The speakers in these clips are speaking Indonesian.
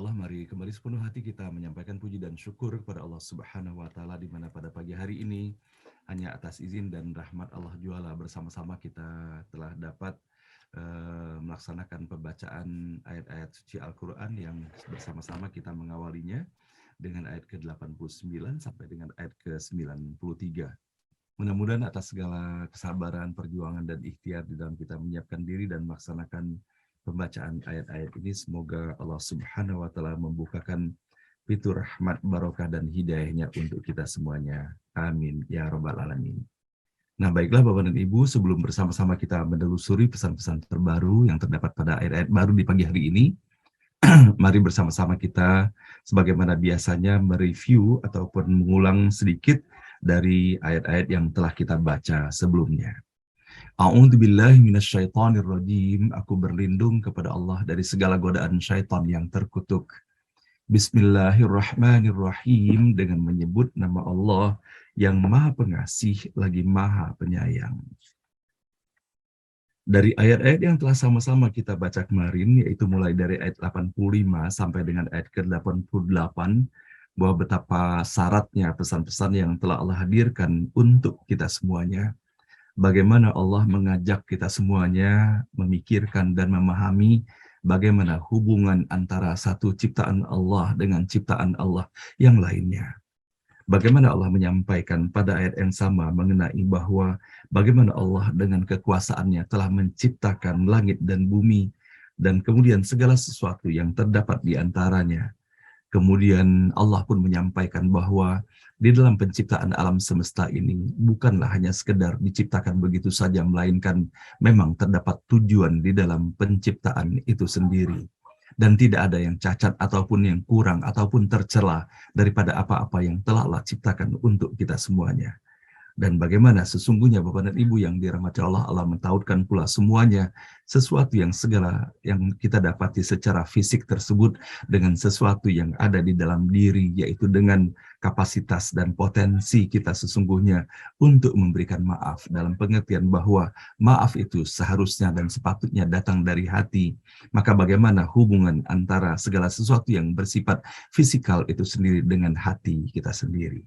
Allah, mari kembali sepenuh hati kita menyampaikan puji dan syukur kepada Allah Subhanahu wa Ta'ala, di mana pada pagi hari ini hanya atas izin dan rahmat Allah Juala bersama-sama kita telah dapat melaksanakan pembacaan ayat-ayat suci Al-Quran yang bersama-sama kita mengawalinya dengan ayat ke-89 sampai dengan ayat ke-93. Mudah-mudahan atas segala kesabaran, perjuangan, dan ikhtiar di dalam kita menyiapkan diri dan melaksanakan pembacaan ayat-ayat ini, semoga Allah Subhanahu wa Ta'ala membukakan pintu rahmat, barokah, dan hidayahnya untuk kita semuanya. Amin ya Rabbal Alamin. Nah, baiklah Bapak dan Ibu, sebelum bersama-sama kita menelusuri pesan-pesan terbaru yang terdapat pada ayat-ayat baru di pagi hari ini, mari bersama-sama kita sebagaimana biasanya mereview ataupun mengulang sedikit dari ayat-ayat yang telah kita baca sebelumnya. A'udzubillahi minasyaitonirrajim. Aku berlindung kepada Allah dari segala godaan syaitan yang terkutuk. Bismillahirrahmanirrahim, dengan menyebut nama Allah yang Maha Pengasih lagi Maha Penyayang. Dari ayat-ayat yang telah sama-sama kita baca kemarin, yaitu mulai dari ayat 85 sampai dengan ayat ke-88, bahwa betapa syaratnya pesan-pesan yang telah Allah hadirkan untuk kita semuanya. Bagaimana Allah mengajak kita semuanya memikirkan dan memahami bagaimana hubungan antara satu ciptaan Allah dengan ciptaan Allah yang lainnya. Bagaimana Allah menyampaikan pada ayat yang sama mengenai bahwa bagaimana Allah dengan kekuasaannya telah menciptakan langit dan bumi dan kemudian segala sesuatu yang terdapat di antaranya. Kemudian Allah pun menyampaikan bahwa di dalam penciptaan alam semesta ini bukanlah hanya sekedar diciptakan begitu saja, melainkan memang terdapat tujuan di dalam penciptaan itu sendiri. Dan tidak ada yang cacat ataupun yang kurang ataupun tercela daripada apa-apa yang telah Allah ciptakan untuk kita semuanya. Dan bagaimana sesungguhnya Bapak dan Ibu yang dirahmati Allah, Allah mentautkan pula semuanya sesuatu yang segala yang kita dapati secara fisik tersebut dengan sesuatu yang ada di dalam diri, yaitu dengan kapasitas dan potensi kita sesungguhnya untuk memberikan maaf, dalam pengertian bahwa maaf itu seharusnya dan sepatutnya datang dari hati. Maka bagaimana hubungan antara segala sesuatu yang bersifat fisikal itu sendiri dengan hati kita sendiri.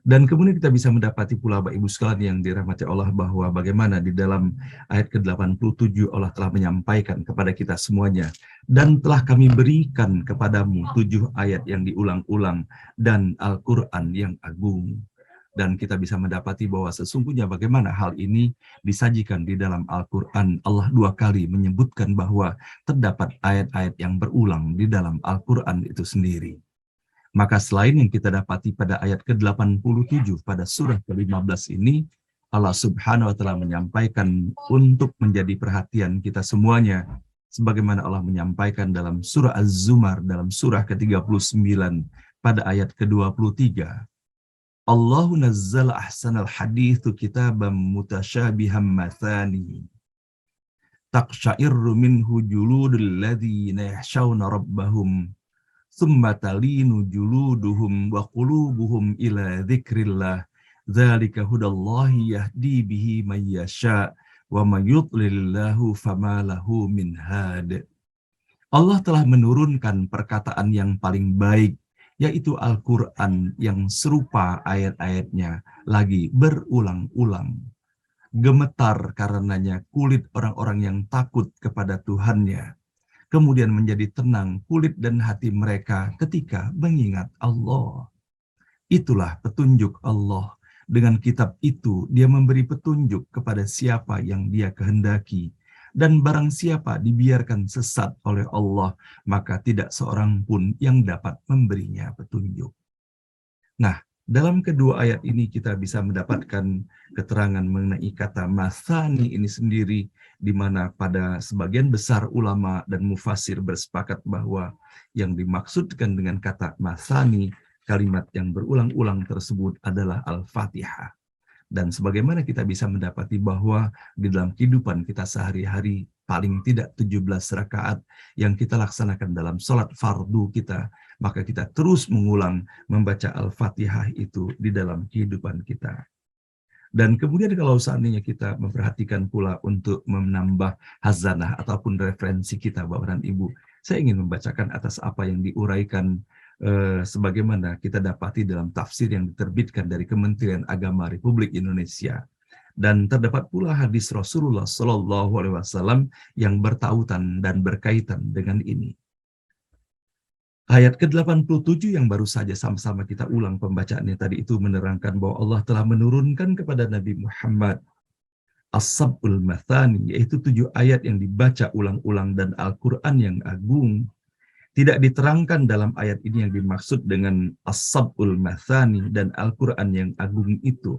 Dan kemudian kita bisa mendapati pula Bapak Ibu sekalian yang dirahmati Allah bahwa bagaimana di dalam ayat ke-87 Allah telah menyampaikan kepada kita semuanya, dan telah kami berikan kepadamu 7 ayat yang diulang-ulang dan Al-Quran yang agung. Dan kita bisa mendapati bahwa sesungguhnya bagaimana hal ini disajikan di dalam Al-Quran. Allah 2 kali menyebutkan bahwa terdapat ayat-ayat yang berulang di dalam Al-Quran itu sendiri. Maka selain yang kita dapati pada ayat ke-87 pada surah ke-15 ini, Allah Subhanahu wa Ta'ala menyampaikan untuk menjadi perhatian kita semuanya, sebagaimana Allah menyampaikan dalam surah Az-Zumar, dalam surah ke-39 pada ayat ke-23. Allahu nazzala ahsanal hadithu kitaban mutasyabihan mathani. Taqsha'irru minhu juludul ladzina yakhshawna rabbahum. Tsumma talinu juluduhum wa qulubuhum ila dzikrillah. Dzalika hudallahi yahdi bihi may yasha wa may yudlilillahu fama lahu min had. Allah telah menurunkan perkataan yang paling baik, yaitu Al-Quran yang serupa ayat-ayatnya lagi berulang-ulang. Gemetar karenanya kulit orang-orang yang takut kepada Tuhannya. Kemudian menjadi tenang kulit dan hati mereka ketika mengingat Allah. Itulah petunjuk Allah. Dengan kitab itu dia memberi petunjuk kepada siapa yang dia kehendaki. Dan barang siapa dibiarkan sesat oleh Allah, maka tidak seorang pun yang dapat memberinya petunjuk. Nah, dalam kedua ayat ini kita bisa mendapatkan keterangan mengenai kata masani ini sendiri, di mana pada sebagian besar ulama dan mufasir bersepakat bahwa yang dimaksudkan dengan kata masani, kalimat yang berulang-ulang tersebut adalah Al-Fatihah. Dan sebagaimana kita bisa mendapati bahwa di dalam kehidupan kita sehari-hari, paling tidak 17 rakaat yang kita laksanakan dalam sholat fardu kita, maka kita terus mengulang membaca Al-Fatihah itu di dalam kehidupan kita. Dan kemudian kalau seandainya kita memperhatikan pula untuk menambah hazanah ataupun referensi kita Bapak dan Ibu, Saya ingin membacakan atas apa yang diuraikan sebagaimana kita dapati dalam tafsir yang diterbitkan dari Kementerian Agama Republik Indonesia. Dan terdapat pula hadis Rasulullah Shallallahu Alaihi Wasallam yang bertautan dan berkaitan dengan ini. Ayat ke-87 yang baru saja sama-sama kita ulang pembacaannya tadi itu menerangkan bahwa Allah telah menurunkan kepada Nabi Muhammad As-Sab'ul Mathani, yaitu 7 ayat yang dibaca ulang-ulang dan Al-Quran yang agung. Tidak diterangkan dalam ayat ini yang dimaksud dengan As-Sab'ul Mathani dan Al-Quran yang agung itu.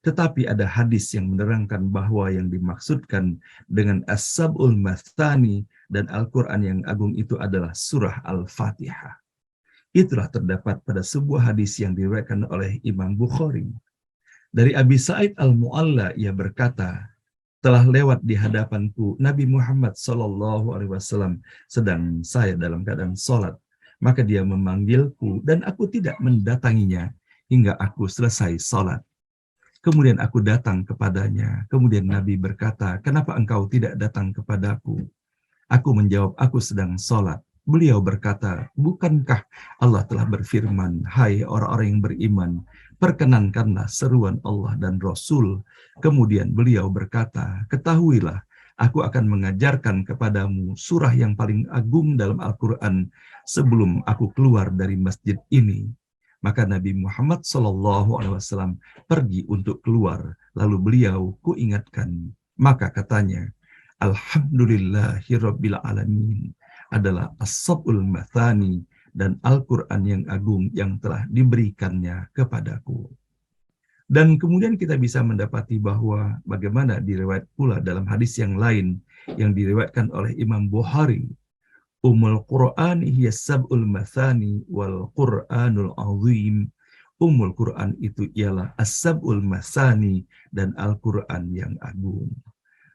Tetapi ada hadis yang menerangkan bahwa yang dimaksudkan dengan As-Sab'ul Mathani dan Al-Quran yang agung itu adalah surah Al-Fatihah. Itulah terdapat pada sebuah hadis yang diriwayatkan oleh Imam Bukhari. Dari Abi Sa'id Al-Mu'alla, ia berkata, telah lewat di hadapanku Nabi Muhammad SAW sedang saya dalam keadaan sholat. Maka dia memanggilku dan aku tidak mendatanginya hingga aku selesai sholat. Kemudian aku datang kepadanya. Kemudian Nabi berkata, kenapa engkau tidak datang kepadaku? Aku menjawab, aku sedang sholat. Beliau berkata, bukankah Allah telah berfirman, hai orang-orang yang beriman, perkenankanlah seruan Allah dan Rasul. Kemudian beliau berkata, ketahuilah, aku akan mengajarkan kepadamu surah yang paling agung dalam Al-Quran sebelum aku keluar dari masjid ini. Maka Nabi Muhammad SAW pergi untuk keluar. Lalu beliau kuingatkan. Maka katanya, Alhamdulillahirabbil alamin adalah As-Sab'ul Mathani dan Al-Quran yang agung yang telah diberikannya kepadaku. Dan kemudian kita bisa mendapati bahwa bagaimana diriwayat pula dalam hadis yang lain yang diriwayatkan oleh Imam Bukhari. Ummul Qur'an hiya sab'ul mathani wal Qur'anul azim. Ummul Qur'an itu ialah as-sab'ul mathani dan Al-Qur'an yang agung.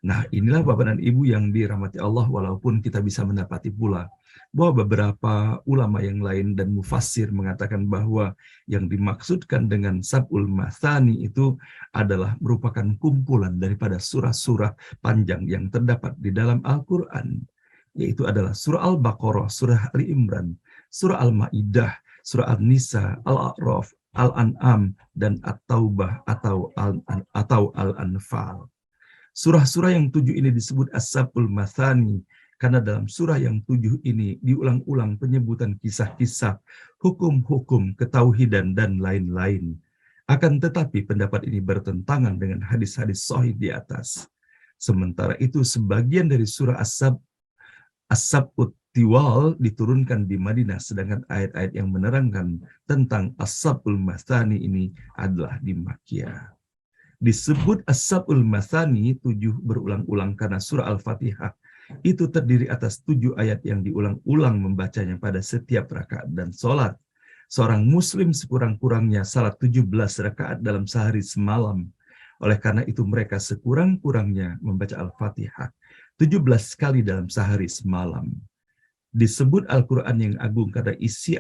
Nah, inilah Bapak dan Ibu yang dirahmati Allah, walaupun kita bisa mendapati pula bahwa beberapa ulama yang lain dan mufassir mengatakan bahwa yang dimaksudkan dengan sab'ul mathani itu adalah merupakan kumpulan daripada surah-surah panjang yang terdapat di dalam Al-Qur'an, yaitu adalah surah Al-Baqarah, surah Ali Imran, surah Al-Maidah, surah An-Nisa, Al-A'raf, Al-An'am, dan At-Taubah atau Al-Anfal. Surah-surah yang 7 ini disebut As-Sab'ul Mathani, karena dalam surah yang 7 ini diulang-ulang penyebutan kisah-kisah, hukum-hukum, ketauhidan, dan lain-lain. Akan tetapi pendapat ini bertentangan dengan hadis-hadis sahih di atas. Sementara itu sebagian dari surah As-Sab'ut Tiwal diturunkan di Madinah, sedangkan ayat-ayat yang menerangkan tentang As-Sab'ul Mathani ini adalah di Makkiyah. Disebut As-Sab'ul Mathani 7 berulang-ulang karena surah Al-Fatihah itu terdiri atas 7 ayat yang diulang-ulang membacanya pada setiap rakaat dan sholat. Seorang muslim sekurang-kurangnya salat 17 rakaat dalam sehari semalam. Oleh karena itu mereka sekurang-kurangnya membaca Al-Fatihah 17 kali dalam sehari semalam. Disebut Al-Quran yang agung karena isi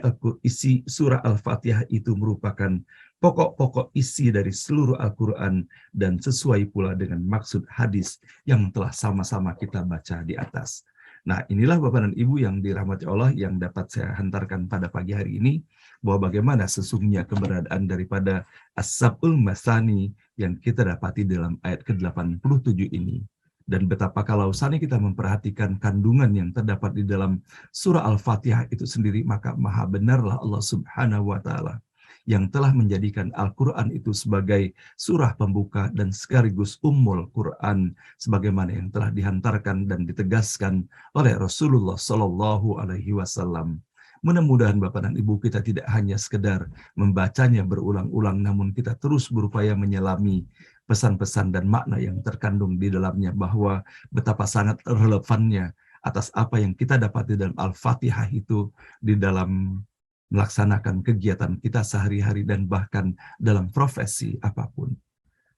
surah Al-Fatihah itu merupakan pokok-pokok isi dari seluruh Al-Quran dan sesuai pula dengan maksud hadis yang telah sama-sama kita baca di atas. Nah, inilah Bapak dan Ibu yang dirahmati Allah yang dapat saya hantarkan pada pagi hari ini, bahwa bagaimana sesungguhnya keberadaan daripada As-Sab'ul Mathani yang kita dapati dalam ayat ke-87 ini. Dan betapa kalau saatnya kita memperhatikan kandungan yang terdapat di dalam surah Al-Fatihah itu sendiri, maka maha benarlah Allah Subhanahu wa Ta'ala yang telah menjadikan Al-Quran itu sebagai surah pembuka dan sekaligus ummul Quran, sebagaimana yang telah dihantarkan dan ditegaskan oleh Rasulullah Sallallahu Alaihi Wasallam. Mudah-mudahan Bapak dan Ibu kita tidak hanya sekedar membacanya berulang-ulang, namun kita terus berupaya menyelami pesan-pesan dan makna yang terkandung di dalamnya, bahwa betapa sangat relevannya atas apa yang kita dapati dalam Al-Fatihah itu di dalam melaksanakan kegiatan kita sehari-hari dan bahkan dalam profesi apapun.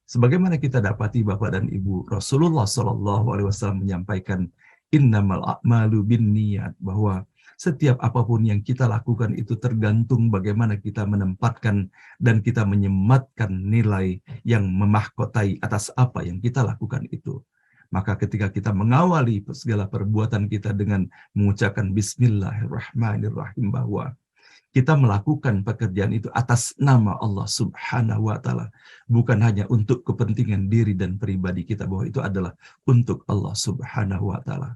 Sebagaimana kita dapati Bapak dan Ibu, Rasulullah SAW menyampaikan innamal a'malu binniyat, bahwa setiap apapun yang kita lakukan itu tergantung bagaimana kita menempatkan dan kita menyematkan nilai yang memahkotai atas apa yang kita lakukan itu. Maka ketika kita mengawali segala perbuatan kita dengan mengucapkan Bismillahirrahmanirrahim, bahwa kita melakukan pekerjaan itu atas nama Allah Subhanahu wa Ta'ala, bukan hanya untuk kepentingan diri dan pribadi kita, bahwa itu adalah untuk Allah Subhanahu wa Ta'ala.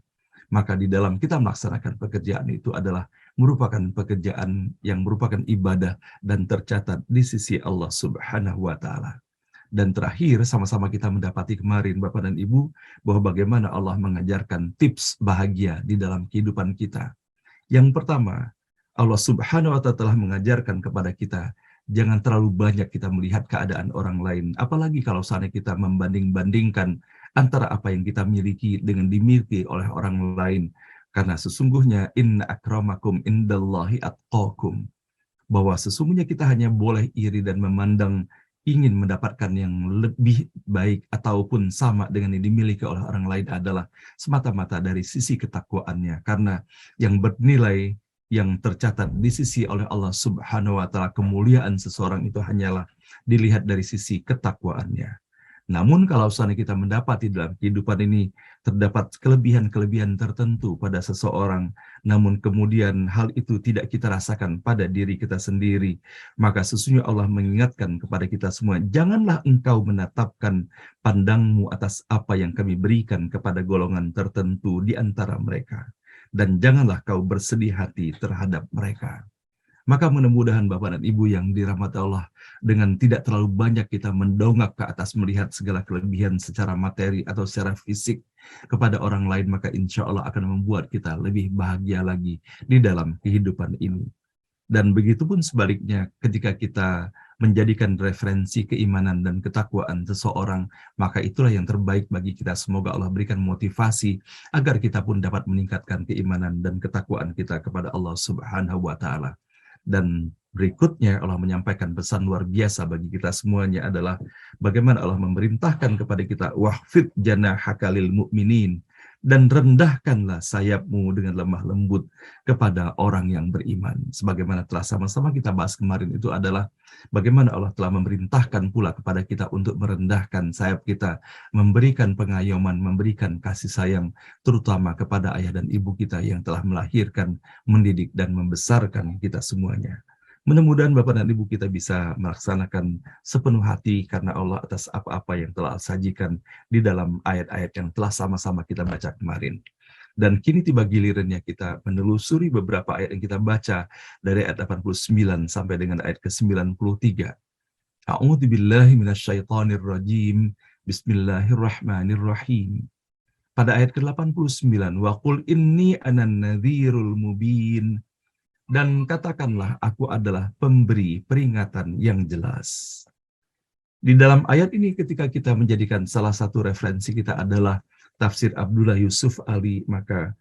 Maka di dalam kita melaksanakan pekerjaan itu adalah merupakan pekerjaan yang merupakan ibadah dan tercatat di sisi Allah Subhanahu wa Ta'ala. Dan terakhir, sama-sama kita mendapati kemarin Bapak dan Ibu, bahwa bagaimana Allah mengajarkan tips bahagia di dalam kehidupan kita. Yang pertama, Allah Subhanahu wa Ta'ala telah mengajarkan kepada kita, jangan terlalu banyak kita melihat keadaan orang lain, apalagi kalau seandainya kita membanding-bandingkan antara apa yang kita miliki dengan dimiliki oleh orang lain. Karena sesungguhnya inna akramakum indallahi atqakum, bahwa sesungguhnya kita hanya boleh iri dan memandang ingin mendapatkan yang lebih baik ataupun sama dengan yang dimiliki oleh orang lain adalah semata-mata dari sisi ketakwaannya. Karena yang bernilai, yang tercatat di sisi oleh Allah Subhanahu wa Ta'ala, kemuliaan seseorang itu hanyalah dilihat dari sisi ketakwaannya. Namun kalau seandainya kita mendapati dalam kehidupan ini terdapat kelebihan-kelebihan tertentu pada seseorang, namun kemudian hal itu tidak kita rasakan pada diri kita sendiri, maka sesungguhnya Allah mengingatkan kepada kita semua, janganlah engkau menatapkan pandangmu atas apa yang kami berikan kepada golongan tertentu di antara mereka, dan janganlah kau bersedih hati terhadap mereka. Maka mudah-mudahan Bapak dan Ibu yang dirahmati Allah, dengan tidak terlalu banyak kita mendongak ke atas melihat segala kelebihan secara materi atau secara fisik kepada orang lain, maka insya Allah akan membuat kita lebih bahagia lagi di dalam kehidupan ini. Dan begitupun sebaliknya, ketika kita menjadikan referensi keimanan dan ketakwaan seseorang, maka itulah yang terbaik bagi kita. Semoga Allah berikan motivasi agar kita pun dapat meningkatkan keimanan dan ketakwaan kita kepada Allah Subhanahu wa Ta'ala. Dan berikutnya Allah menyampaikan pesan luar biasa bagi kita semuanya, adalah bagaimana Allah memerintahkan kepada kita, wahfid janahaka lil mu'minin, dan rendahkanlah sayapmu dengan lemah lembut kepada orang yang beriman. Sebagaimana telah sama-sama kita bahas kemarin, itu adalah bagaimana Allah telah memerintahkan pula kepada kita untuk merendahkan sayap kita, memberikan pengayoman, memberikan kasih sayang, terutama kepada ayah dan ibu kita yang telah melahirkan, mendidik, dan membesarkan kita semuanya. Mudah-mudahan Bapak dan Ibu kita bisa melaksanakan sepenuh hati karena Allah atas apa-apa yang telah sajikan di dalam ayat-ayat yang telah sama-sama kita baca kemarin. Dan kini tiba gilirannya kita menelusuri beberapa ayat yang kita baca dari ayat 89 sampai dengan ayat ke-93. A'udzubillahi minasyaitonirrajim. Bismillahirrahmanirrahim. Pada ayat ke-89, wa qul inni anan nadhirul mubin, dan katakanlah aku adalah pemberi peringatan yang jelas. Di dalam ayat ini ketika kita menjadikan salah satu referensi kita adalah tafsir Abdullah Yusuf Ali, maka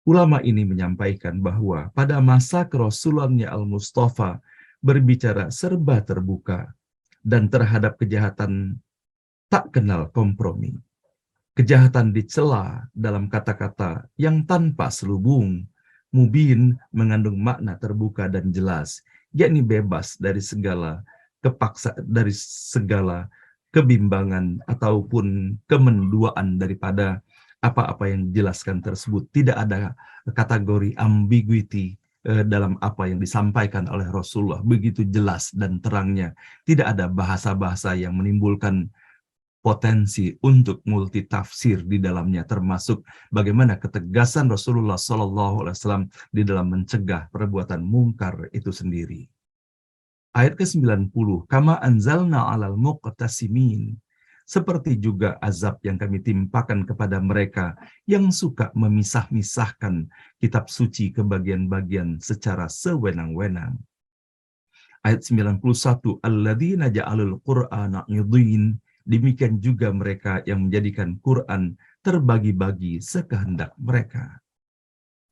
ulama ini menyampaikan bahwa pada masa kerasulannya Al-Mustafa berbicara serba terbuka dan terhadap kejahatan tak kenal kompromi. Kejahatan dicela dalam kata-kata yang tanpa selubung. Mubin mengandung makna terbuka dan jelas, yakni bebas dari segala dari segala kebimbangan ataupun kemenduaan daripada apa-apa yang dijelaskan tersebut. Tidak ada kategori ambiguity dalam apa yang disampaikan oleh Rasulullah, begitu jelas dan terangnya. Tidak ada bahasa-bahasa yang menimbulkan potensi untuk multitafsir di dalamnya, termasuk bagaimana ketegasan Rasulullah SAW di dalam mencegah perbuatan mungkar itu sendiri. Ayat ke-90, kama anzalna 'alal muqtasimin, seperti juga azab yang kami timpakan kepada mereka yang suka memisah-misahkan kitab suci ke bagian-bagian secara sewenang-wenang. Ayat 91, alladzina ja'alul qur'ana 'idhin, demikian juga mereka yang menjadikan Quran terbagi-bagi sekehendak mereka.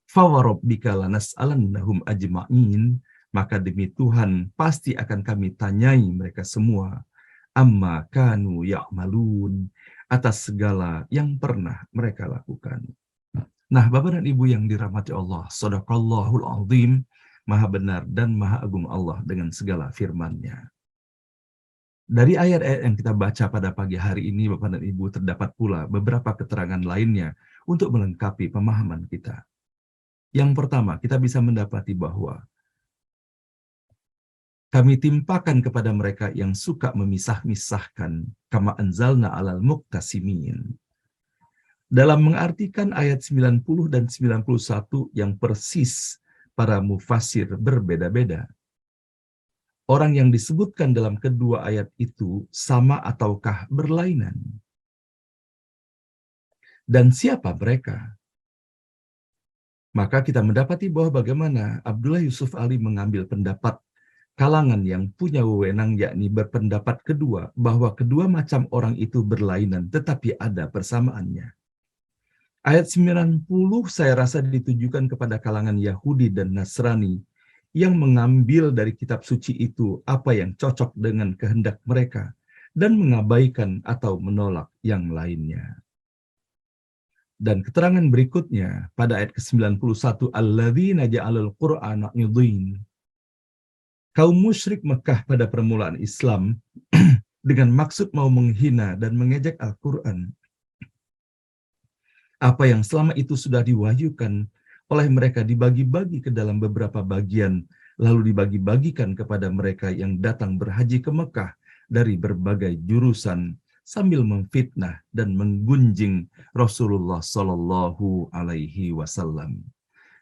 Fawarabbika lanas'alannahum ajma'in, maka demi Tuhan pasti akan kami tanyai mereka semua, amma kanu ya'malun, atas segala yang pernah mereka lakukan. Nah, Bapak dan Ibu yang dirahmati Allah, Shadaqallahul Azim, Maha benar dan Maha agung Allah dengan segala firman-Nya. Dari ayat-ayat yang kita baca pada pagi hari ini, Bapak dan Ibu, terdapat pula beberapa keterangan lainnya untuk melengkapi pemahaman kita. Yang pertama, kita bisa mendapati bahwa kami timpakan kepada mereka yang suka memisah-misahkan, kama anzalna alal muqtasimin. Dalam mengartikan ayat 90 dan 91 yang persis para mufasir berbeda-beda. Orang yang disebutkan dalam kedua ayat itu sama ataukah berlainan? Dan siapa mereka? Maka kita mendapati bahwa bagaimana Abdullah Yusuf Ali mengambil pendapat kalangan yang punya wewenang, yakni berpendapat kedua, bahwa kedua macam orang itu berlainan tetapi ada persamaannya. Ayat 90 saya rasa ditujukan kepada kalangan Yahudi dan Nasrani yang mengambil dari kitab suci itu apa yang cocok dengan kehendak mereka dan mengabaikan atau menolak yang lainnya. Dan keterangan berikutnya pada ayat ke-91, alladzina ja'alul qur'ana idhin. Kaum musyrik Mekah pada permulaan Islam dengan maksud mau menghina dan mengejek Al-Quran. Apa yang selama itu sudah diwahyukan oleh mereka dibagi-bagi ke dalam beberapa bagian, lalu dibagi-bagikan kepada mereka yang datang berhaji ke Mekah dari berbagai jurusan, sambil memfitnah dan menggunjing Rasulullah Shallallahu Alaihi Wasallam.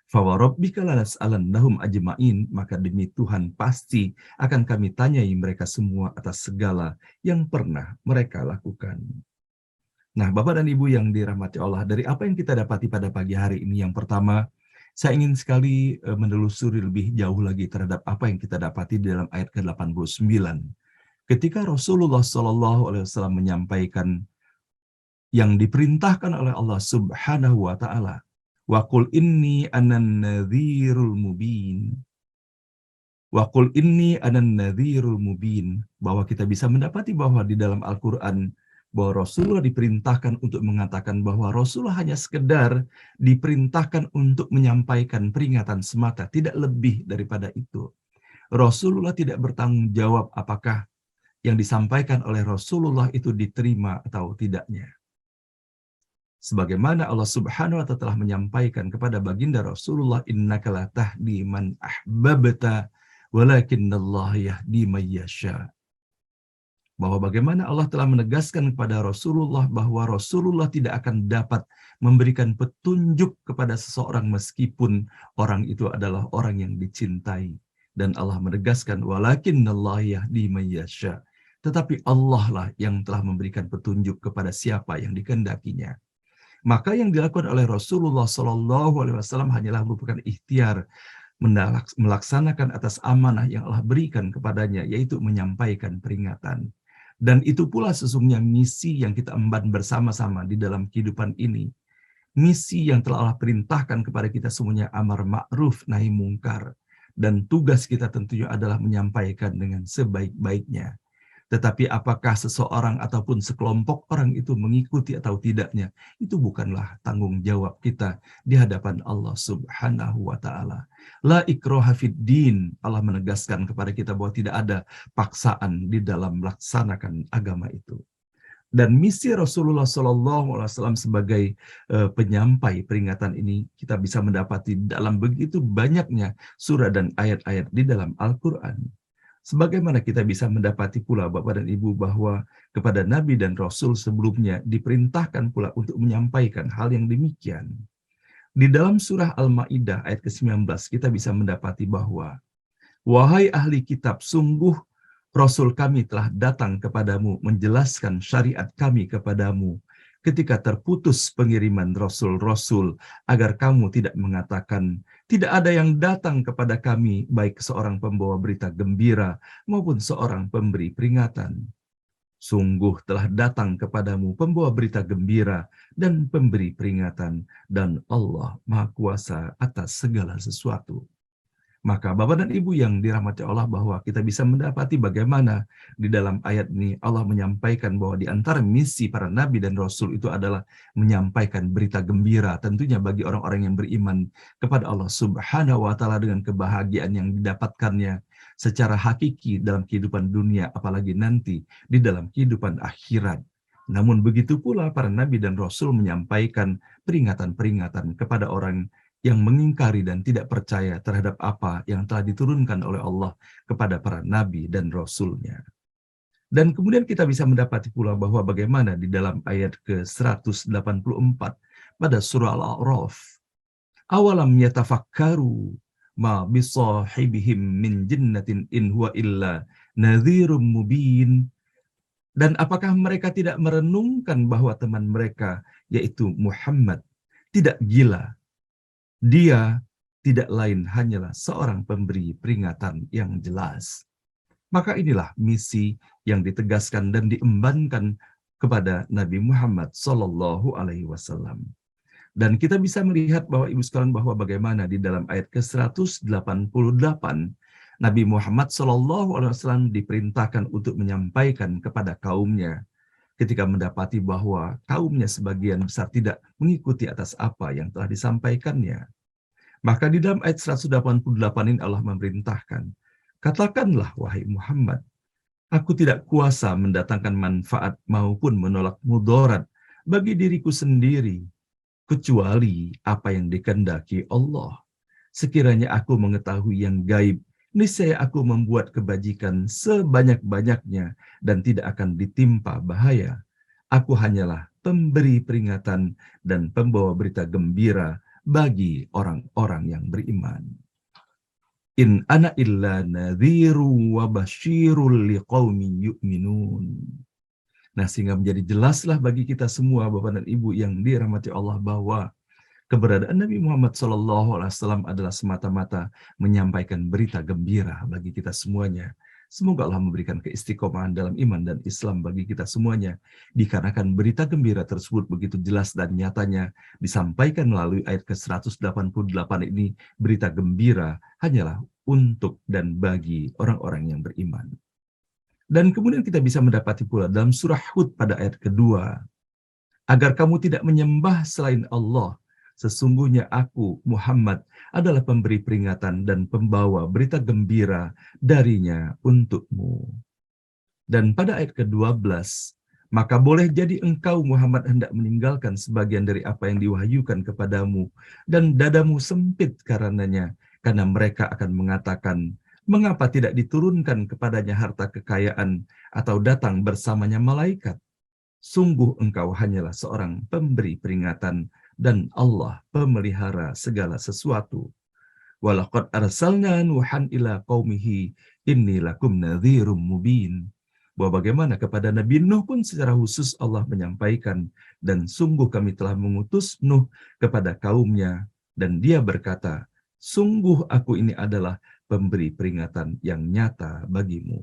Fawarabbika lanas'alannahum ajma'in, maka demi Tuhan pasti akan kami tanyai mereka semua atas segala yang pernah mereka lakukan. Nah, Bapak dan Ibu yang dirahmati Allah, dari apa yang kita dapati pada pagi hari ini, yang pertama, saya ingin sekali menelusuri lebih jauh lagi terhadap apa yang kita dapati di dalam ayat ke-89. Ketika Rasulullah SAW menyampaikan yang diperintahkan oleh Allah Subhanahu wa Ta'ala, wa qul inni anan nadhirul mubin. Wa qul inni anan nadhirul mubin, bahwa kita bisa mendapati bahwa di dalam Al-Qur'an bahwa Rasulullah diperintahkan untuk mengatakan bahwa Rasulullah hanya sekedar diperintahkan untuk menyampaikan peringatan semata, tidak lebih daripada itu. Rasulullah tidak bertanggung jawab apakah yang disampaikan oleh Rasulullah itu diterima atau tidaknya. Sebagaimana Allah Subhanahu wa Ta'ala telah menyampaikan kepada baginda Rasulullah, innaka la tahdi man ahbabta walakinallaha yahdi may yasha. Bahwa bagaimana Allah telah menegaskan kepada Rasulullah bahwa Rasulullah tidak akan dapat memberikan petunjuk kepada seseorang meskipun orang itu adalah orang yang dicintai. Dan Allah menegaskan, walakinallaha yahdi may yasha. Tetapi Allah lah yang telah memberikan petunjuk kepada siapa yang dikehendakinya. Maka yang dilakukan oleh Rasulullah SAW hanyalah merupakan ikhtiar melaksanakan atas amanah yang Allah berikan kepadanya, yaitu menyampaikan peringatan. Dan itu pula sesungguhnya misi yang kita emban bersama-sama di dalam kehidupan ini. Misi yang telah Allah perintahkan kepada kita semuanya, amar ma'ruf nahi mungkar. Dan tugas kita tentunya adalah menyampaikan dengan sebaik-baiknya. Tetapi apakah seseorang ataupun sekelompok orang itu mengikuti atau tidaknya, itu bukanlah tanggung jawab kita di hadapan Allah Subhanahu wa Ta'ala. La ikraha fid din, Allah menegaskan kepada kita bahwa tidak ada paksaan di dalam melaksanakan agama itu. Dan misi Rasulullah SAW sebagai penyampai peringatan ini kita bisa mendapati dalam begitu banyaknya surah dan ayat-ayat di dalam Al-Quran. Sebagaimana kita bisa mendapati pula Bapak dan Ibu bahwa kepada Nabi dan Rasul sebelumnya diperintahkan pula untuk menyampaikan hal yang demikian. Di dalam surah Al-Ma'idah ayat ke-19 kita bisa mendapati bahwa, wahai ahli kitab, sungguh Rasul kami telah datang kepadamu menjelaskan syariat kami kepadamu ketika terputus pengiriman Rasul-Rasul, agar kamu tidak mengatakan, tidak ada yang datang kepada kami, baik seorang pembawa berita gembira maupun seorang pemberi peringatan. Sungguh telah datang kepadamu pembawa berita gembira dan pemberi peringatan, dan Allah Maha Kuasa atas segala sesuatu. Maka Bapak dan Ibu yang dirahmati Allah, bahwa kita bisa mendapati bagaimana di dalam ayat ini Allah menyampaikan bahwa di antara misi para nabi dan rasul itu adalah menyampaikan berita gembira tentunya bagi orang-orang yang beriman kepada Allah Subhanahu wa Ta'ala dengan kebahagiaan yang didapatkannya, secara hakiki dalam kehidupan dunia, apalagi nanti di dalam kehidupan akhirat. Namun begitu pula para nabi dan rasul menyampaikan peringatan-peringatan kepada orang yang mengingkari dan tidak percaya terhadap apa yang telah diturunkan oleh Allah kepada para nabi dan rasulnya. Dan kemudian kita bisa mendapati pula bahwa bagaimana di dalam ayat ke-184 pada surah Al-A'raf, awalam yatafakkaru ma bisahibihim min jinnatin in huwa illa nadhirum mubin. Dan apakah mereka tidak merenungkan bahwa teman mereka, yaitu Muhammad, tidak gila? Dia tidak lain hanyalah seorang pemberi peringatan yang jelas. Maka inilah misi yang ditegaskan dan diembankan kepada Nabi Muhammad Sallallahu Alaihi Wasallam. Dan kita bisa melihat bahwa ibu sekalian bahwa bagaimana di dalam ayat ke-188 Nabi Muhammad Sallallahu Alaihi Wasallam diperintahkan untuk menyampaikan kepada kaumnya ketika mendapati bahwa kaumnya sebagian besar tidak mengikuti atas apa yang telah disampaikannya. Maka di dalam ayat 188 ini Allah memerintahkan, katakanlah wahai Muhammad, aku tidak kuasa mendatangkan manfaat maupun menolak mudarat bagi diriku sendiri, kecuali apa yang dikehendaki Allah. Sekiranya aku mengetahui yang gaib, niscaya aku membuat kebajikan sebanyak-banyaknya dan tidak akan ditimpa bahaya. Aku hanyalah pemberi peringatan dan pembawa berita gembira bagi orang-orang yang beriman. In ana illa nadhiru wa basyirul liqaumin yu'minun. Nah, sehingga menjadi jelaslah bagi kita semua, Bapak dan Ibu yang dirahmati Allah, bahwa keberadaan Nabi Muhammad SAW adalah semata-mata menyampaikan berita gembira bagi kita semuanya. Semoga Allah memberikan keistiqomahan dalam iman dan Islam bagi kita semuanya. Dikarenakan berita gembira tersebut begitu jelas dan nyatanya disampaikan melalui ayat ke-188 ini, berita gembira hanyalah untuk dan bagi orang-orang yang beriman. Dan kemudian kita bisa mendapati pula dalam surah Hud pada ayat kedua, agar kamu tidak menyembah selain Allah, sesungguhnya aku, Muhammad, adalah pemberi peringatan dan pembawa berita gembira darinya untukmu. Dan pada ayat ke-12, maka boleh jadi engkau, Muhammad, hendak meninggalkan sebagian dari apa yang diwahyukan kepadamu, dan dadamu sempit karenanya, karena mereka akan mengatakan, mengapa tidak diturunkan kepadanya harta kekayaan atau datang bersamanya malaikat? Sungguh engkau hanyalah seorang pemberi peringatan dan Allah pemelihara segala sesuatu. Walaqad arsalna Nuhan ila qaumihi inni lakum nadhirum mubin. Bahwa bagaimana kepada Nabi Nuh pun secara khusus Allah menyampaikan, dan sungguh kami telah mengutus Nuh kepada kaumnya, dan dia berkata, sungguh aku ini adalah pemberi peringatan yang nyata bagimu.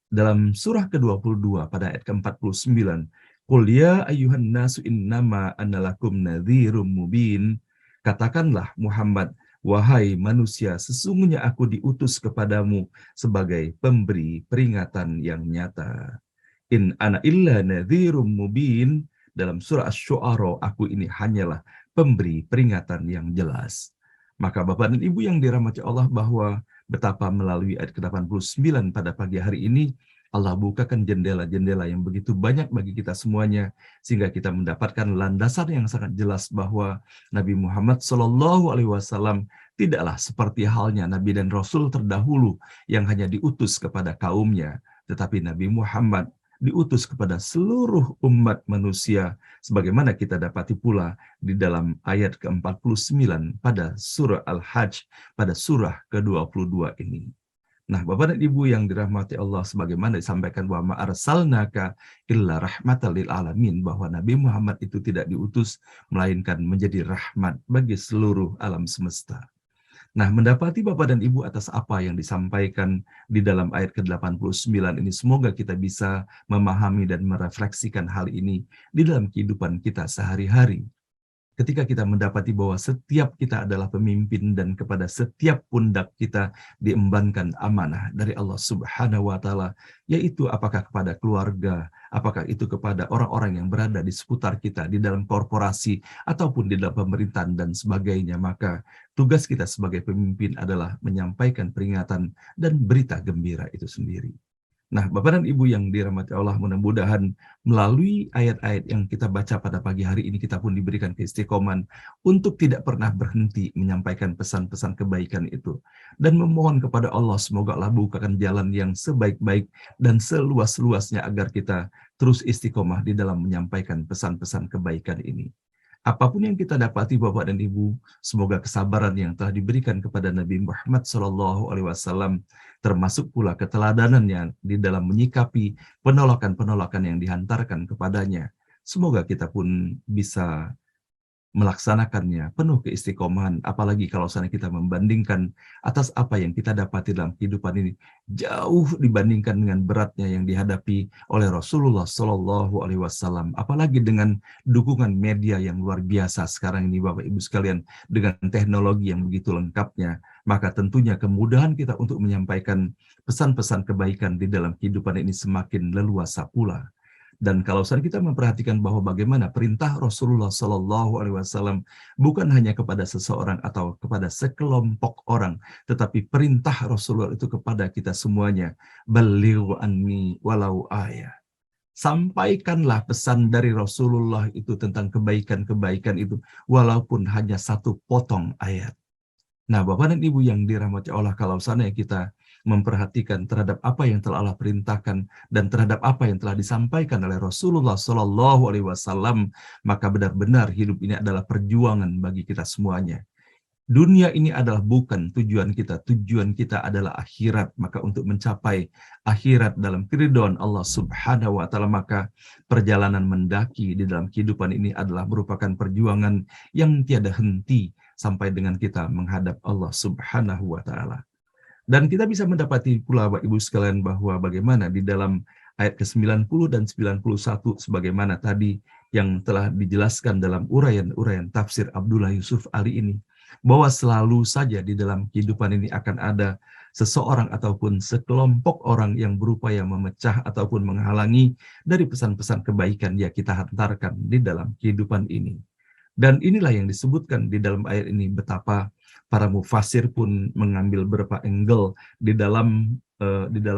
Dalam surah ke-22 pada ayat ke-49, Qul ya ayyuhan nasu innama annalakum nadhirum mubin. Katakanlah Muhammad, wahai manusia, sesungguhnya aku diutus kepadamu sebagai pemberi peringatan yang nyata. In ana illa nadhirum mubin. Dalam surah Asy-Syu'ara, aku ini hanyalah pemberi peringatan yang jelas. Maka Bapak dan Ibu yang dirahmati Allah, bahwa betapa melalui ayat ke-89 pada pagi hari ini, Allah bukakan jendela-jendela yang begitu banyak bagi kita semuanya, sehingga kita mendapatkan landasan yang sangat jelas bahwa Nabi Muhammad SAW tidaklah seperti halnya Nabi dan Rasul terdahulu yang hanya diutus kepada kaumnya, tetapi Nabi Muhammad diutus kepada seluruh umat manusia, sebagaimana kita dapati pula di dalam ayat ke-49 pada surah Al-Hajj, pada surah ke-22 ini. Nah, Bapak dan Ibu yang dirahmati Allah, sebagaimana disampaikan bahwa ma'arsalnaka illa rahmatan lil alamin, bahwa Nabi Muhammad itu tidak diutus melainkan menjadi rahmat bagi seluruh alam semesta. Nah, mendapati Bapak dan Ibu atas apa yang disampaikan di dalam ayat ke-89 ini, semoga kita bisa memahami dan merefleksikan hal ini di dalam kehidupan kita sehari-hari. ketika kita mendapati bahwa setiap kita adalah pemimpin dan kepada setiap pundak kita diembankan amanah dari Allah Subhanahu wa taala, yaitu apakah kepada keluarga, apakah itu kepada orang-orang yang berada di seputar kita, di dalam korporasi ataupun di dalam pemerintahan dan sebagainya, maka tugas kita sebagai pemimpin adalah menyampaikan peringatan dan berita gembira itu sendiri. Nah, Bapak dan Ibu yang dirahmati Allah, mudah-mudahan melalui ayat-ayat yang kita baca pada pagi hari ini, kita pun diberikan keistiqomahan untuk tidak pernah berhenti menyampaikan pesan-pesan kebaikan itu. Dan memohon kepada Allah, semoga Allah bukakan jalan yang sebaik-baik dan seluas-luasnya agar kita terus istiqomah di dalam menyampaikan pesan-pesan kebaikan ini. Apapun yang kita dapati Bapak dan Ibu, semoga kesabaran yang telah diberikan kepada Nabi Muhammad SAW, termasuk pula keteladanannya di dalam menyikapi penolakan-penolakan yang dihantarkan kepadanya. Semoga kita pun bisa melaksanakannya penuh keistiqomahan, apalagi kalau sana kita membandingkan atas apa yang kita dapati dalam kehidupan ini jauh dibandingkan dengan beratnya yang dihadapi oleh Rasulullah Shallallahu Alaihi Wasallam, apalagi dengan dukungan media yang luar biasa sekarang ini Bapak Ibu sekalian, dengan teknologi yang begitu lengkapnya, maka tentunya kemudahan kita untuk menyampaikan pesan-pesan kebaikan di dalam kehidupan ini semakin leluasa pula. Dan kalau kita memperhatikan bahwa bagaimana perintah Rasulullah Shallallahu Alaihi Wasallam bukan hanya kepada seseorang atau kepada sekelompok orang, tetapi perintah Rasulullah itu kepada kita semuanya. Balighu anni walau ayat. Sampaikanlah pesan dari Rasulullah itu tentang kebaikan-kebaikan itu, walaupun hanya satu potong ayat. Nah, Bapak dan Ibu yang dirahmati Allah, kalau seandainya kita memperhatikan terhadap apa yang telah Allah perintahkan dan terhadap apa yang telah disampaikan oleh Rasulullah Shallallahu Alaihi Wasallam, maka benar-benar hidup ini adalah perjuangan bagi kita semuanya. Dunia ini adalah bukan tujuan kita adalah akhirat. Maka untuk mencapai akhirat dalam keridhaan Allah Subhanahu wa taala, maka perjalanan mendaki di dalam kehidupan ini adalah merupakan perjuangan yang tiada henti sampai dengan kita menghadap Allah Subhanahu wa taala. Dan kita bisa mendapati pula Bapak Ibu sekalian bahwa bagaimana di dalam ayat ke-90 dan 91 sebagaimana tadi yang telah dijelaskan dalam uraian tafsir Abdullah Yusuf Ali ini, bahwa selalu saja di dalam kehidupan ini akan ada seseorang ataupun sekelompok orang yang berupaya memecah ataupun menghalangi dari pesan-pesan kebaikan yang kita hantarkan di dalam kehidupan ini. Dan inilah yang disebutkan di dalam ayat ini, betapa para mufasir pun mengambil beberapa angle di dalam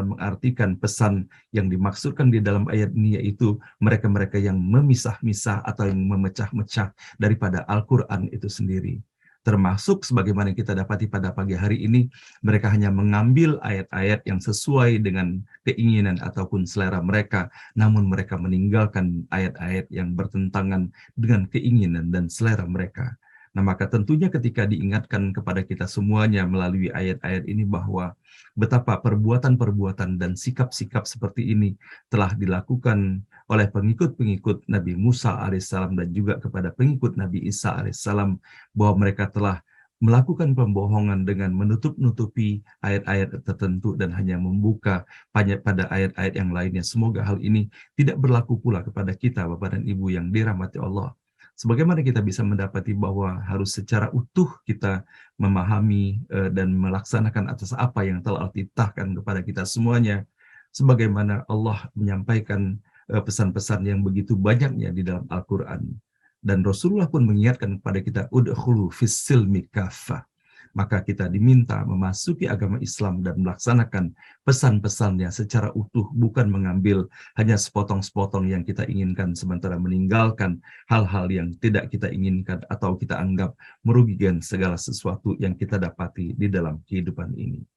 mengartikan pesan yang dimaksudkan di dalam ayat ini, yaitu mereka-mereka yang memisah-misah atau yang memecah-mecah daripada Al-Quran itu sendiri. Termasuk sebagaimana kita dapati pada pagi hari ini, mereka hanya mengambil ayat-ayat yang sesuai dengan keinginan ataupun selera mereka, namun mereka meninggalkan ayat-ayat yang bertentangan dengan keinginan dan selera mereka. Nah, maka tentunya ketika diingatkan kepada kita semuanya melalui ayat-ayat ini bahwa betapa perbuatan-perbuatan dan sikap-sikap seperti ini telah dilakukan oleh pengikut-pengikut Nabi Musa alaihissalam dan juga kepada pengikut Nabi Isa alaihissalam, bahwa mereka telah melakukan pembohongan dengan menutup-nutupi ayat-ayat tertentu dan hanya membuka pada ayat-ayat yang lainnya. Semoga hal ini tidak berlaku pula kepada kita Bapak dan Ibu yang dirahmati Allah. Sebagaimana kita bisa mendapati bahwa harus secara utuh kita memahami dan melaksanakan atas apa yang telah dititahkan kepada kita semuanya, sebagaimana Allah menyampaikan pesan-pesan yang begitu banyaknya di dalam Al-Quran. Dan Rasulullah pun mengingatkan kepada kita, udkhulu fis-silmi kaffah. Maka kita diminta memasuki agama Islam dan melaksanakan pesan-pesannya secara utuh, bukan mengambil hanya sepotong-sepotong yang kita inginkan sementara meninggalkan hal-hal yang tidak kita inginkan atau kita anggap merugikan segala sesuatu yang kita dapati di dalam kehidupan ini.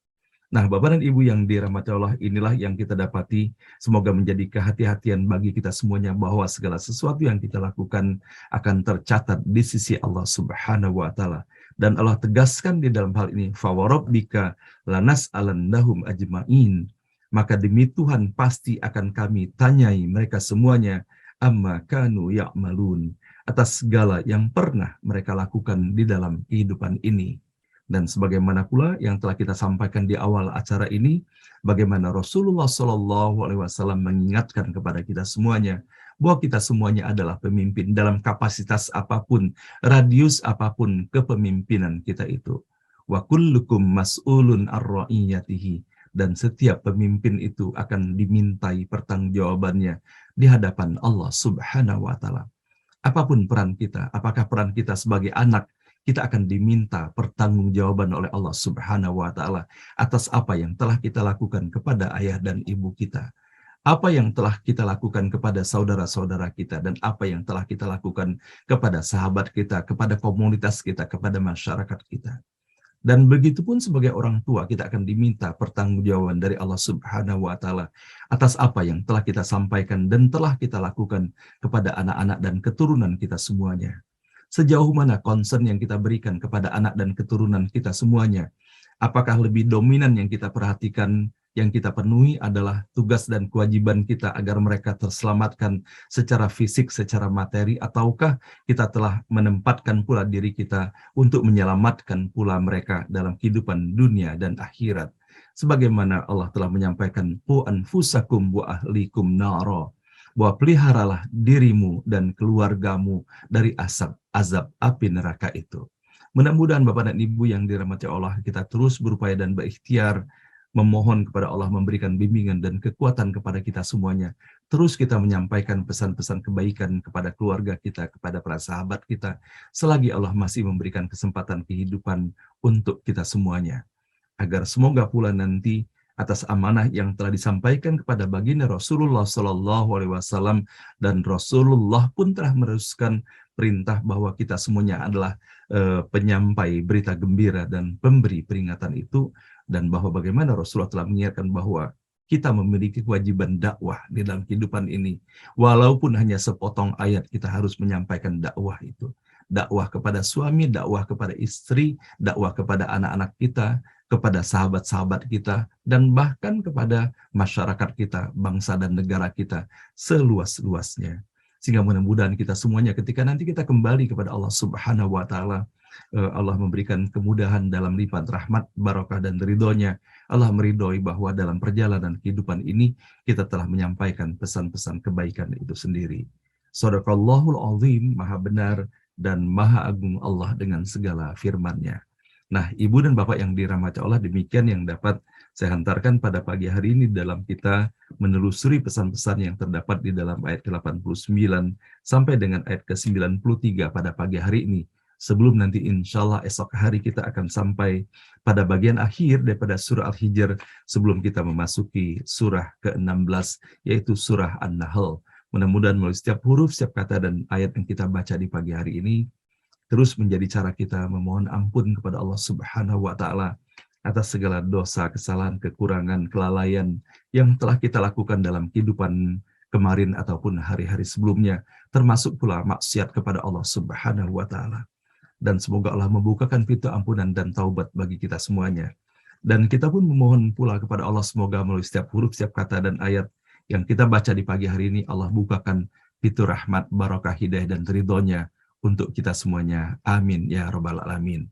Nah, Bapak dan Ibu yang dirahmati Allah, inilah yang kita dapati. Semoga menjadi kehati-hatian bagi kita semuanya bahwa segala sesuatu yang kita lakukan akan tercatat di sisi Allah Subhanahu wa taala. Dan Allah tegaskan di dalam hal ini, fawarabbika lanas'alannahum ajma'in. Maka demi Tuhan pasti akan kami tanyai mereka semuanya amma kanu ya'malun, atas segala yang pernah mereka lakukan di dalam kehidupan ini. Dan sebagaimana pula yang telah kita sampaikan di awal acara ini, bagaimana Rasulullah SAW mengingatkan kepada kita semuanya bahwa kita semuanya adalah pemimpin dalam kapasitas apapun, radius apapun kepemimpinan kita itu. Wa kullukum mas'ulun ar-ra'iyatihi, dan setiap pemimpin itu akan dimintai pertanggungjawabannya di hadapan Allah Subhanahu wa taala. Apapun peran kita, apakah peran kita sebagai anak, kita akan diminta pertanggungjawaban oleh Allah Subhanahu wa taala atas apa yang telah kita lakukan kepada ayah dan ibu kita. Apa yang telah kita lakukan kepada saudara-saudara kita, dan apa yang telah kita lakukan kepada sahabat kita, kepada komunitas kita, kepada masyarakat kita. Dan begitu pun sebagai orang tua, kita akan diminta pertanggungjawaban dari Allah Subhanahu wa taala atas apa yang telah kita sampaikan dan telah kita lakukan kepada anak-anak dan keturunan kita semuanya. Sejauh mana concern yang kita berikan kepada anak dan keturunan kita semuanya? Apakah lebih dominan yang kita perhatikan, yang kita penuhi adalah tugas dan kewajiban kita agar mereka terselamatkan secara fisik, secara materi, ataukah kita telah menempatkan pula diri kita untuk menyelamatkan pula mereka dalam kehidupan dunia dan akhirat? Sebagaimana Allah telah menyampaikan, "Qu anfusakum wa ahlikum nara", bahwa peliharalah dirimu dan keluargamu dari azab api neraka itu. Mudah-mudahan Bapak dan Ibu yang dirahmati Allah, kita terus berupaya dan berikhtiar memohon kepada Allah memberikan bimbingan dan kekuatan kepada kita semuanya. Terus kita menyampaikan pesan-pesan kebaikan kepada keluarga kita, kepada para sahabat kita, selagi Allah masih memberikan kesempatan kehidupan untuk kita semuanya. Agar semoga pula nanti atas amanah yang telah disampaikan kepada baginda Rasulullah SAW, dan Rasulullah pun telah meneruskan perintah bahwa kita semuanya adalah penyampai berita gembira dan pemberi peringatan itu, dan bahwa bagaimana Rasulullah telah mengingatkan bahwa kita memiliki kewajiban dakwah di dalam kehidupan ini. Walaupun hanya sepotong ayat, kita harus menyampaikan dakwah itu. Dakwah kepada suami, dakwah kepada istri, dakwah kepada anak-anak kita, kepada sahabat-sahabat kita, dan bahkan kepada masyarakat kita, bangsa dan negara kita seluas-luasnya. Sehingga mudah-mudahan kita semuanya ketika nanti kita kembali kepada Allah Subhanahu wa taala, Allah memberikan kemudahan dalam lipat rahmat, barokah dan ridhonya. Allah meridhoi bahwa dalam perjalanan kehidupan ini kita telah menyampaikan pesan-pesan kebaikan itu sendiri. Shadaqallahul azim, maha benar dan maha agung Allah dengan segala firman-Nya. Nah, Ibu dan Bapak yang dirahmati Allah, demikian yang dapat saya hantarkan pada pagi hari ini dalam kita menelusuri pesan-pesan yang terdapat di dalam ayat ke-89 sampai dengan ayat ke-93 pada pagi hari ini. Sebelum nanti insya Allah esok hari kita akan sampai pada bagian akhir daripada surah Al-Hijr sebelum kita memasuki surah ke-16, yaitu surah An-Nahl. Mudah-mudahan melalui setiap huruf, setiap kata dan ayat yang kita baca di pagi hari ini terus menjadi cara kita memohon ampun kepada Allah Subhanahu wa taala atas segala dosa, kesalahan, kekurangan, kelalaian yang telah kita lakukan dalam kehidupan kemarin ataupun hari-hari sebelumnya, termasuk pula maksiat kepada Allah Subhanahu wa taala. Dan semoga Allah membukakan pintu ampunan dan taubat bagi kita semuanya. Dan kita pun memohon pula kepada Allah semoga melalui setiap huruf, setiap kata dan ayat yang kita baca di pagi hari ini, Allah bukakan pintu rahmat, barokah, hidayah dan ridhonya untuk kita semuanya. Amin ya rabbal alamin.